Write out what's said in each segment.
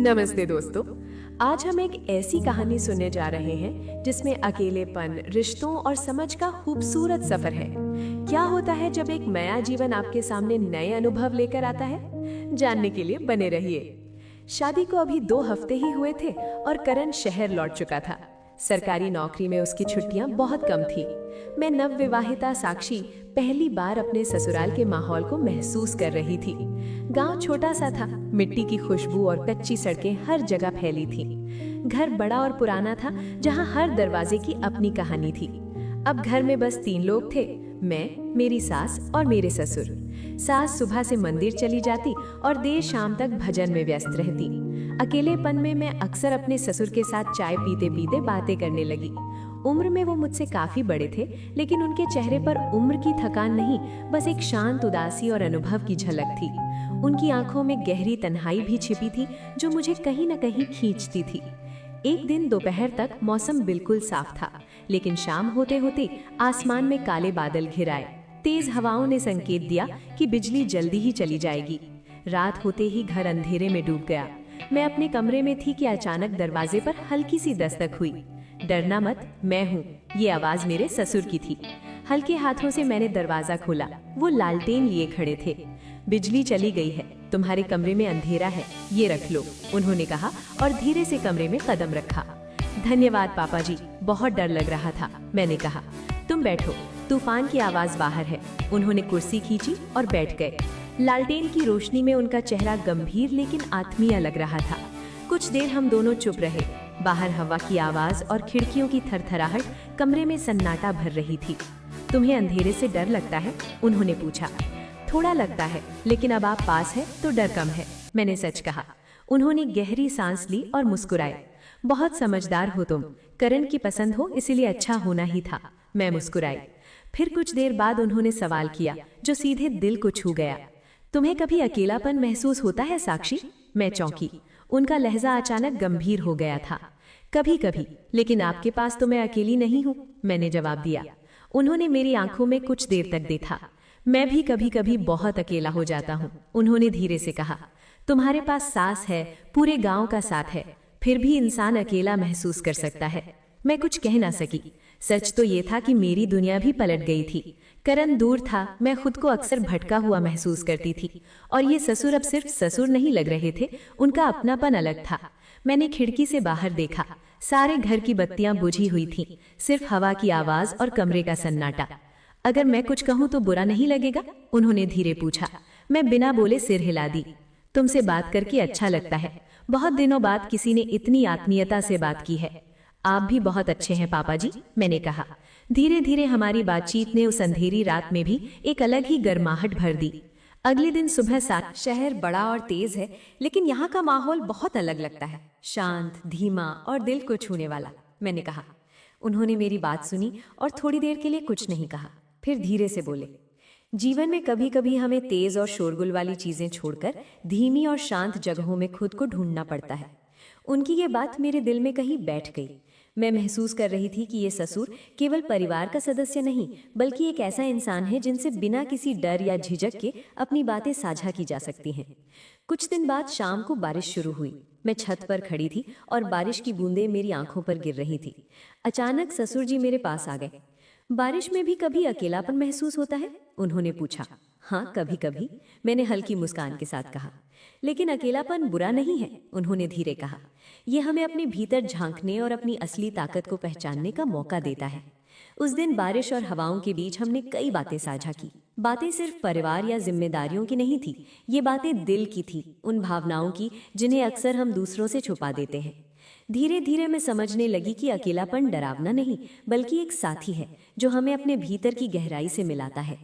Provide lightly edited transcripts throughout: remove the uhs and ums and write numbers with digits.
नमस्ते दोस्तों। आज हम एक ऐसी कहानी सुनने जा रहे हैं जिसमें अकेलेपन, रिश्तों और समझ का खूबसूरत सफर है। क्या होता है जब एक नया जीवन आपके सामने नए अनुभव लेकर आता है? जानने के लिए बने रहिए। शादी को अभी 2 हफ्ते ही हुए थे और करण शहर लौट चुका था। सरकारी नौकरी में उसकी छुट्टियां बहुत कम थी। मैं नवविवाहिता साक्षी पहली बार अपने ससुराल के माहौल को महसूस कर रही थी। गांव छोटा सा था, मिट्टी की खुशबू और कच्ची सड़कें हर जगह फैली थी। घर बड़ा और पुराना था, जहां हर दरवाजे की अपनी कहानी थी। अब घर में बस 3 लोग थे, मैं, मेरी सास और मेरे ससुर। सास सुबह से मंदिर चली जाती और देर शाम तक भजन में व्यस्त रहती। अकेलेपन में मैं अक्सर अपने ससुर के साथ चाय पीते पीते बातें करने लगी। उम्र में वो मुझसे काफी बड़े थे, लेकिन उनके चेहरे पर उम्र की थकान नहीं, बस एक शांत उदासी और अनुभव की झलक थी। उनकी आंखों में गहरी तन्हाई भी छिपी थी, जो मुझे कहीं न कहीं खींचती थी। एक दिन दोपहर तक मौसम बिल्कुल साफ था, लेकिन शाम होते होते आसमान में काले बादल घिर आए। तेज हवाओं ने संकेत दिया कि बिजली जल्दी ही चली जाएगी। रात होते ही घर अंधेरे में डूब गया। मैं अपने कमरे में थी कि अचानक दरवाजे पर हल्की सी दस्तक हुई। डरना मत, मैं हूँ, ये आवाज मेरे ससुर की थी। हल्के हाथों से मैंने दरवाजा खोला। वो लालटेन लिए खड़े थे। बिजली चली गई है, तुम्हारे कमरे में अंधेरा है, ये रख लो, उन्होंने कहा और धीरे से कमरे में कदम रखा। धन्यवाद पापा जी, बहुत डर लग रहा था, मैंने कहा। तुम बैठो, तूफान की आवाज बाहर है। उन्होंने कुर्सी खींची और बैठ गए। लालटेन की रोशनी में उनका चेहरा गंभीर लेकिन आत्मीय लग रहा था। कुछ देर हम दोनों चुप रहे। बाहर हवा की आवाज और खिड़कियों की थरथराहट कमरे में सन्नाटा भर रही थी। तुम्हें अंधेरे से डर लगता है? उन्होंने पूछा। थोड़ा लगता है, लेकिन अब आप पास है तो डर कम है, मैंने सच कहा। उन्होंने गहरी सांस ली और मुस्कुराए। बहुत समझदार हो तुम, करण की पसंद हो इसीलिए अच्छा होना ही था, मैं मुस्कुराई। फिर कुछ देर बाद उन्होंने सवाल किया जो सीधे दिल को छू गया। तुम्हें कभी अकेलापन महसूस होता है साक्षी? मैं चौंकी। उनका लहजा अचानक गंभीर हो गया था। कभी कभी, लेकिन आपके पास तो मैं अकेली नहीं हूँ, मैंने जवाब दिया। उन्होंने मेरी आंखों में कुछ देर तक देखा। मैं भी कभी कभी बहुत अकेला हो जाता हूँ, उन्होंने धीरे से कहा। तुम्हारे पास सास है, पूरे गांव का साथ है, फिर भी इंसान अकेला महसूस कर सकता है। मैं कुछ कह ना सकी। सच तो ये था कि मेरी दुनिया भी पलट गई थी। करण दूर था, मैं खुद को अक्सर भटका हुआ महसूस करती थी। और ये ससुर अब सिर्फ ससुर नहीं लग रहे थे, उनका अपनापन अलग था। मैंने खिड़की से बाहर देखा। सारे घर की बत्तियां बुझी हुई थीं, सिर्फ हवा की आवाज और कमरे का सन्नाटा। अगर मैं कुछ कहूँ तो बुरा नहीं लगेगा? उन्होंने धीरे पूछा। मैं बिना बोले सिर हिला दी। तुमसे बात करके अच्छा लगता है। बहुत दिनों बाद किसी ने इतनी आत्मीयता से बात की है। आप भी बहुत अच्छे हैं पापा जी, मैंने कहा। धीरे धीरे हमारी बातचीत ने उस अंधेरी रात में भी एक अलग ही गर्माहट भर दी। अगले दिन सुबह 7। शहर बड़ा और तेज है, लेकिन यहाँ का माहौल बहुत अलग लगता है, शांत, धीमा और दिल को छूने वाला, मैंने कहा। उन्होंने मेरी बात सुनी और थोड़ी देर के लिए कुछ नहीं कहा, फिर धीरे से बोले। जीवन में कभी कभी हमें तेज और शोरगुल वाली चीजें छोड़कर धीमी और शांत जगहों में खुद को ढूंढना पड़ता है। उनकी ये बात मेरे दिल में कहीं बैठ गई। मैं महसूस कर रही थी कि ये ससुर केवल परिवार का सदस्य नहीं, बल्कि एक ऐसा इंसान है जिनसे बिना किसी डर या झिझक के अपनी बातें साझा की जा सकती हैं। कुछ दिन बाद शाम को बारिश शुरू हुई। मैं छत पर खड़ी थी और बारिश की बूंदें मेरी आंखों पर गिर रही थी। अचानक ससुर जी मेरे पास आ गए। बारिश में भी कभी अकेलापन महसूस होता है? उन्होंने पूछा। हाँ, कभी कभी, मैंने हल्की मुस्कान के साथ कहा। लेकिन अकेलापन बुरा नहीं है, उन्होंने धीरे कहा। यह हमें अपने भीतर झांकने और अपनी असली ताकत को पहचानने का मौका देता है। उस दिन बारिश और हवाओं के बीच हमने कई बातें साझा की। बातें सिर्फ परिवार या जिम्मेदारियों की नहीं थी, ये बातें दिल की थी, उन भावनाओं की जिन्हें अक्सर हम दूसरों से छुपा देते हैं। धीरे धीरे मैं समझने लगी कि अकेलापन डरावना नहीं, बल्कि एक साथी है जो हमें अपने भीतर की गहराई से मिलाता है।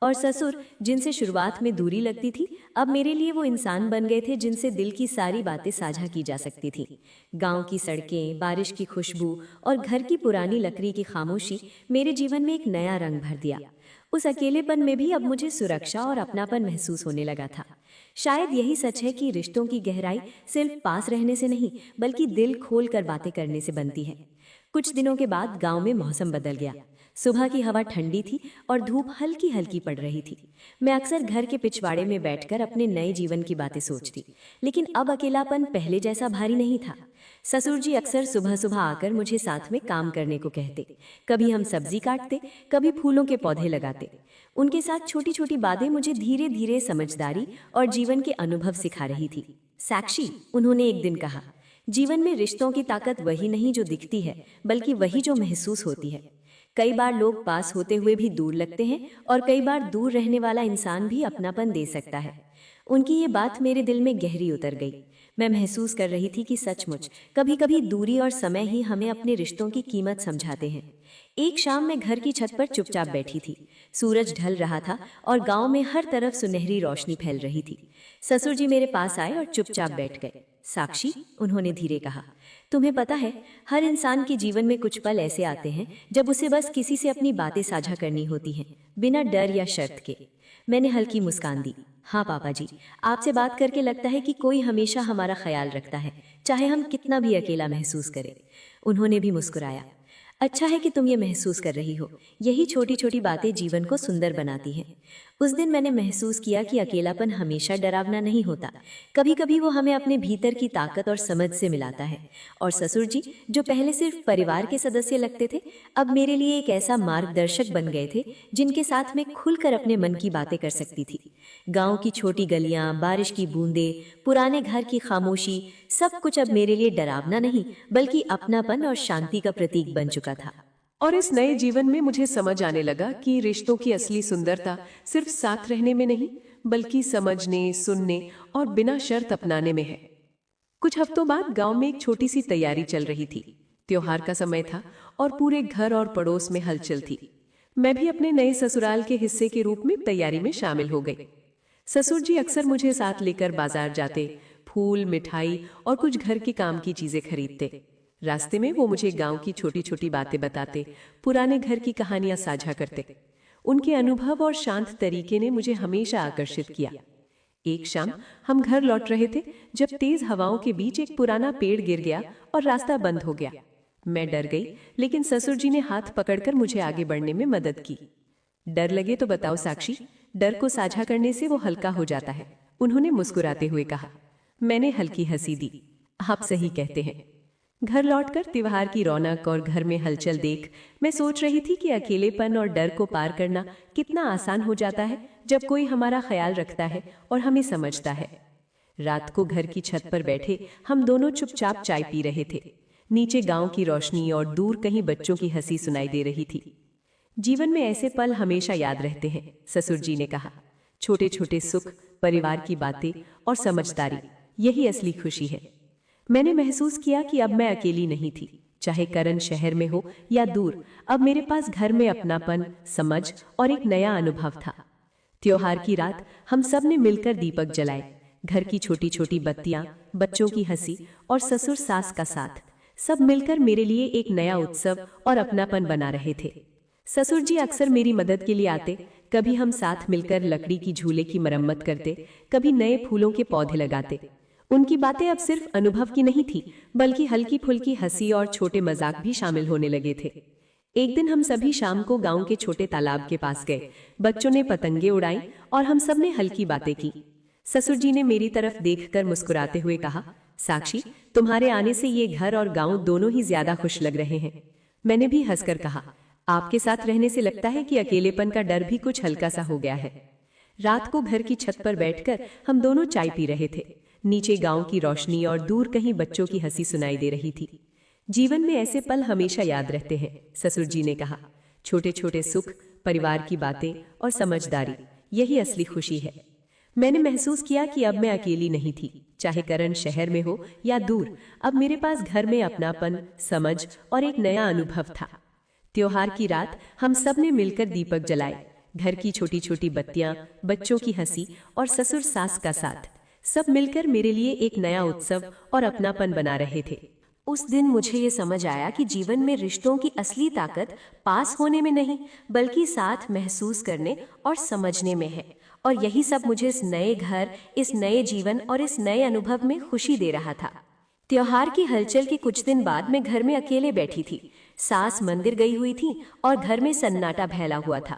और ससुर, जिनसे शुरुआत में दूरी लगती थी, अब मेरे लिए वो इंसान बन गए थे जिनसे दिल की सारी बातें साझा की जा सकती थी। गांव की सड़कें, बारिश की खुशबू और घर की पुरानी लकड़ी की खामोशी मेरे जीवन में एक नया रंग भर दिया। उस अकेलेपन में भी अब मुझे सुरक्षा और अपनापन महसूस होने लगा था। शायद यही सच है कि रिश्तों की गहराई सिर्फ पास रहने से नहीं, बल्कि दिल खोल कर बातें करने से बनती है। कुछ दिनों के बाद गांव में मौसम बदल गया। सुबह की हवा ठंडी थी और धूप हल्की हल्की पड़ रही थी। मैं अक्सर घर के पिछवाड़े में बैठकर अपने नए जीवन की बातें सोचती, लेकिन अब अकेलापन पहले जैसा भारी नहीं था। ससुर जी अक्सर सुबह सुबह आकर मुझे साथ में काम करने को कहते। कभी हम सब्जी काटते, कभी फूलों के पौधे लगाते। उनके साथ छोटी छोटी बातें मुझे धीरे धीरे समझदारी और जीवन के अनुभव सिखा रही थी। साक्षी, उन्होंने एक दिन कहा, जीवन में रिश्तों की ताकत वही नहीं जो दिखती है, बल्कि वही जो महसूस होती है। कई बार लोग पास होते हुए भी दूर लगते हैं और कई बार दूर रहने वाला इंसान भी अपनापन दे सकता है। उनकी ये बात मेरे दिल में गहरी उतर गई। मैं महसूस कर रही थी कि सचमुच कभी कभी दूरी और समय ही हमें अपने रिश्तों की कीमत समझाते हैं। एक शाम मैं घर की छत पर चुपचाप बैठी थी। सूरज ढल रहा था और गांव में हर तरफ सुनहरी रोशनी फैल रही थी। ससुर जी मेरे पास आए और चुपचाप बैठ गए। साक्षी, उन्होंने धीरे कहा, तुम्हें पता है, हर इंसान के जीवन में कुछ पल ऐसे आते हैं जब उसे बस किसी से अपनी बातें साझा करनी होती हैं, बिना डर या शर्त के। मैंने हल्की मुस्कान दी। हाँ पापा जी, आपसे बात करके लगता है कि कोई हमेशा हमारा ख्याल रखता है, चाहे हम कितना भी अकेला महसूस करें। उन्होंने भी मुस्कुराया। अच्छा है कि तुम ये महसूस कर रही हो। यही छोटी छोटी बातें जीवन को सुंदर बनाती हैं। उस दिन मैंने महसूस किया कि अकेलापन हमेशा डरावना नहीं होता। कभी कभी वो हमें अपने भीतर की ताकत और समझ से मिलाता है। और ससुर जी, जो पहले सिर्फ परिवार के सदस्य लगते थे, अब मेरे लिए एक ऐसा मार्गदर्शक बन गए थे जिनके साथ मैं खुलकर अपने मन की बातें कर सकती थी। गांव की छोटी गलियां, बारिश की बूंदें, पुराने घर की खामोशी, सब कुछ अब मेरे लिए डरावना नहीं, बल्कि अपनापन और शांति का प्रतीक बन चुका था। और इस नए जीवन में मुझे समझ आने लगा कि रिश्तों की असली सुंदरता सिर्फ साथ रहने में नहीं, बल्कि समझने, सुनने और बिना शर्त अपनाने में है। कुछ हफ्तों बाद गांव में एक छोटी सी तैयारी चल रही थी। त्योहार का समय था और पूरे घर और पड़ोस में हलचल थी। मैं भी अपने नए ससुराल के हिस्से के रूप में तैयारी में शामिल हो गई। ससुर जी अक्सर मुझे साथ लेकर बाजार जाते, फूल, मिठाई और कुछ घर के काम की चीजें खरीदते। रास्ते में वो मुझे गांव की छोटी छोटी बातें बताते, पुराने घर की कहानियां साझा करते। उनके अनुभव और शांत तरीके ने मुझे हमेशा आकर्षित किया। एक शाम हम घर लौट रहे थे जब तेज हवाओं के बीच एक पुराना पेड़ गिर गया और रास्ता बंद हो गया। मैं डर गई, लेकिन ससुर जी ने हाथ पकड़कर मुझे आगे बढ़ने में मदद की। डर लगे तो बताओ साक्षी, डर को साझा करने से वो हल्का हो जाता है, उन्होंने मुस्कुराते हुए कहा। मैंने हल्की हंसी दी। आप सही कहते हैं। घर लौटकर त्योहार की रौनक और घर में हलचल देख मैं सोच रही थी कि अकेलेपन और डर को पार करना कितना आसान हो जाता है जब कोई हमारा ख्याल रखता है और हमें समझता है। रात को घर की छत पर बैठे हम दोनों चुपचाप चाय पी रहे थे। नीचे गांव की रोशनी और दूर कहीं बच्चों की हंसी सुनाई दे रही थी। जीवन में ऐसे पल हमेशा याद रहते हैं, ससुर जी ने कहा। छोटे छोटे सुख, परिवार की बातें और समझदारी, यही असली खुशी है। मैंने महसूस किया कि अब मैं अकेली नहीं थी। चाहे करण शहर में हो या दूर, अब मेरे पास घर में अपनापन, समझ और एक नया अनुभव था। त्योहार की रात हम सब ने मिलकर दीपक जलाए। घर की छोटी छोटी बत्तियां, बच्चों की हंसी और ससुर सास का साथ, सब मिलकर मेरे लिए एक नया उत्सव और अपनापन बना रहे थे। ससुर जी अक्सर मेरी मदद के लिए आते। कभी हम साथ मिलकर लकड़ी की झूले की मरम्मत करते, कभी नए फूलों के पौधे लगाते। उनकी बातें अब सिर्फ अनुभव की नहीं थी, बल्कि हल्की फुल्की हंसी और छोटे मजाक भी शामिल होने लगे थे। एक दिन हम सभी शाम को गांव के छोटे तालाब के पास गए। बच्चों ने पतंगे उड़ाई और हम सब ने हल्की बातें की। ससुर जी ने मेरी तरफ देखकर मुस्कुराते हुए कहा, साक्षी, तुम्हारे आने से ये घर और गांव दोनों ही ज्यादा खुश लग रहे हैं। मैंने भी हंसकर कहा, आपके साथ रहने से लगता है कि अकेलेपन का डर भी कुछ हल्का सा हो गया है। रात को घर की छत पर बैठकर हम दोनों चाय पी रहे थे। नीचे गांव की रोशनी और दूर कहीं बच्चों की हंसी सुनाई दे रही थी। जीवन में ऐसे पल हमेशा याद रहते हैं, ससुर जी ने कहा। छोटे छोटे सुख, परिवार की बातें और समझदारी, यही असली खुशी है। मैंने महसूस किया कि अब मैं अकेली नहीं थी। चाहे करण शहर में हो या दूर, अब मेरे पास घर में अपनापन, समझ और एक नया अनुभव था। त्योहार की रात हम सब ने मिलकर दीपक जलाए। घर की छोटी छोटी बत्तियां, बच्चों की हंसी और ससुर सास का साथ, सब मिलकर मेरे लिए एक नया उत्सव और अपनापन बना रहे थे। उस दिन मुझे ये समझ आया कि जीवन में रिश्तों की असली ताकत पास होने में नहीं, बल्कि साथ महसूस करने और समझने में है। और यही सब मुझे इस नए घर, इस नए जीवन और इस नए अनुभव में खुशी दे रहा था। त्योहार की हलचल के कुछ दिन बाद मैं घर में अकेले बैठी थी। सास मंदिर गई हुई थी और घर में सन्नाटा फैला हुआ था।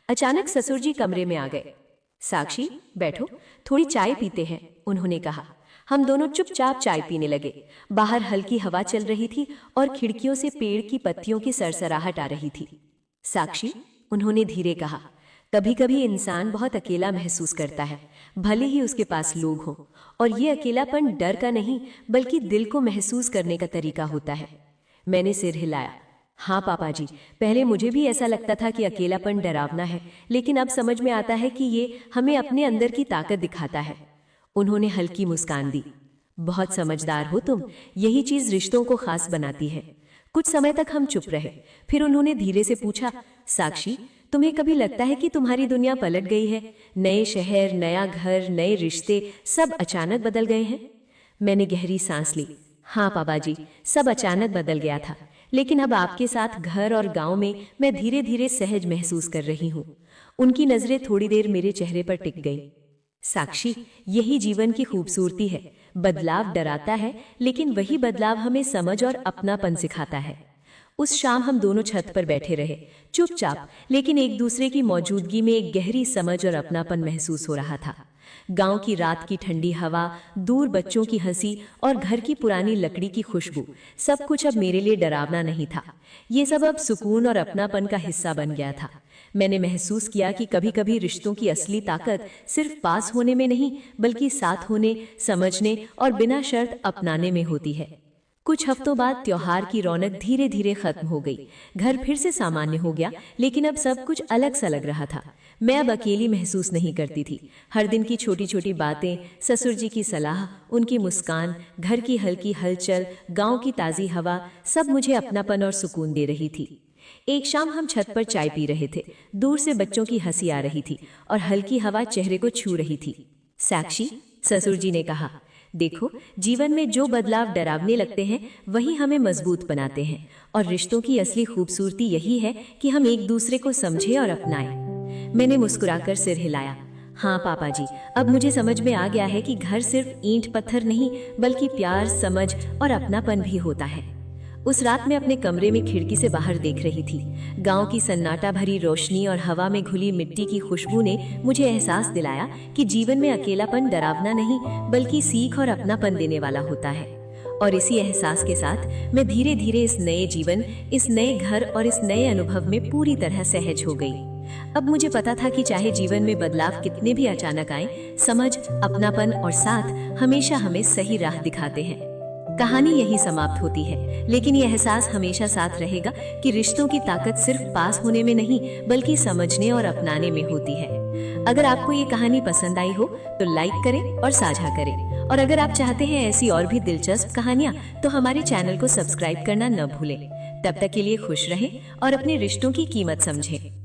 अचानक ससुर जी कमरे में आ गए। साक्षी, बैठो, थोड़ी चाय पीते हैं, उन्होंने कहा। हम दोनों चुपचाप चाय पीने लगे। बाहर हल्की हवा चल रही थी और खिड़कियों से पेड़ की पत्तियों की सरसराहट आ रही थी। साक्षी, उन्होंने धीरे कहा, कभी कभी इंसान बहुत अकेला महसूस करता है, भले ही उसके पास लोग हों। और ये अकेलापन डर का नहीं, बल्कि दिल को महसूस करने का तरीका होता है। मैंने सिर हिलाया। हाँ पापा जी, पहले मुझे भी ऐसा लगता था कि अकेलापन डरावना है, लेकिन अब समझ में आता है कि ये हमें अपने अंदर की ताकत दिखाता है। उन्होंने हल्की मुस्कान दी। बहुत समझदार हो तुम, यही चीज रिश्तों को खास बनाती है। कुछ समय तक हम चुप रहे, फिर उन्होंने धीरे से पूछा, साक्षी, तुम्हें कभी लगता है कि तुम्हारी दुनिया पलट गई है? नए शहर, नया घर, नए रिश्ते, सब अचानक बदल गए हैं? मैंने गहरी सांस ली। हाँ पापा जी, सब अचानक बदल गया था, लेकिन अब आपके साथ घर और गांव में मैं धीरे धीरे सहज महसूस कर रही हूँ। उनकी नजरें थोड़ी देर मेरे चेहरे पर टिक गई। साक्षी, यही जीवन की खूबसूरती है। बदलाव डराता है, लेकिन वही बदलाव हमें समझ और अपनापन सिखाता है। उस शाम हम दोनों छत पर बैठे रहे, चुपचाप, लेकिन एक दूसरे की मौजूदगी में एक गहरी समझ और अपनापन महसूस हो रहा था। गांव की रात की ठंडी हवा, दूर बच्चों की हंसी और घर की पुरानी लकड़ी की खुशबू, सब कुछ अब मेरे लिए डरावना नहीं था। ये सब अब सुकून और अपनापन का हिस्सा बन गया था। मैंने महसूस किया कि कभी कभी रिश्तों की असली ताकत सिर्फ पास होने में नहीं, बल्कि साथ होने, समझने और बिना शर्त अपनाने में होती है। कुछ हफ्तों बाद त्योहार की रौनक धीरे धीरे खत्म हो गई। घर फिर से सामान्य हो गया, लेकिन अब सब कुछ अलग सा लग रहा था। मैं अब अकेली महसूस नहीं करती थी। हर दिन की छोटी छोटी बातें, ससुर जी की सलाह, उनकी मुस्कान, घर की हल्की हलचल, गांव की ताज़ी हवा, सब मुझे अपनापन और सुकून दे रही थी। एक शाम हम छत पर चाय पी रहे थे। दूर से बच्चों की हंसी आ रही थी और हल्की हवा चेहरे को छू रही थी। साक्षी, ससुर जी ने कहा, देखो, जीवन में जो बदलाव डरावने लगते हैं वही हमें मजबूत बनाते हैं, और रिश्तों की असली खूबसूरती यही है कि हम एक दूसरे को समझें और अपनाएं। मैंने मुस्कुराकर सिर हिलाया। हाँ पापा जी, अब मुझे समझ में आ गया है कि घर सिर्फ ईंट पत्थर नहीं, बल्कि प्यार, समझ और अपनापन भी होता है। उस रात मैं अपने कमरे में खिड़की से बाहर देख रही थी। गांव की सन्नाटा भरी रोशनी और हवा में घुली मिट्टी की खुशबू ने मुझे एहसास दिलाया कि जीवन में अकेलापन डरावना नहीं, बल्कि सीख और अपनापन देने वाला होता है। और इसी एहसास के साथ मैं धीरे धीरे इस नए जीवन, इस नए घर और इस नए अनुभव में पूरी तरह सहज हो गई। अब मुझे पता था कि चाहे जीवन में बदलाव कितने भी अचानक आए, समझ, अपनापन और साथ हमेशा हमें सही राह दिखाते हैं। कहानी यही समाप्त होती है, लेकिन ये एहसास हमेशा साथ रहेगा कि रिश्तों की ताकत सिर्फ पास होने में नहीं, बल्कि समझने और अपनाने में होती है। अगर आपको ये कहानी पसंद आई हो तो लाइक करें और साझा करें, और अगर आप चाहते हैं ऐसी और भी दिलचस्प कहानियाँ तो हमारे चैनल को सब्सक्राइब करना न भूलें। तब तक के लिए खुश रहें और अपने रिश्तों की कीमत समझें।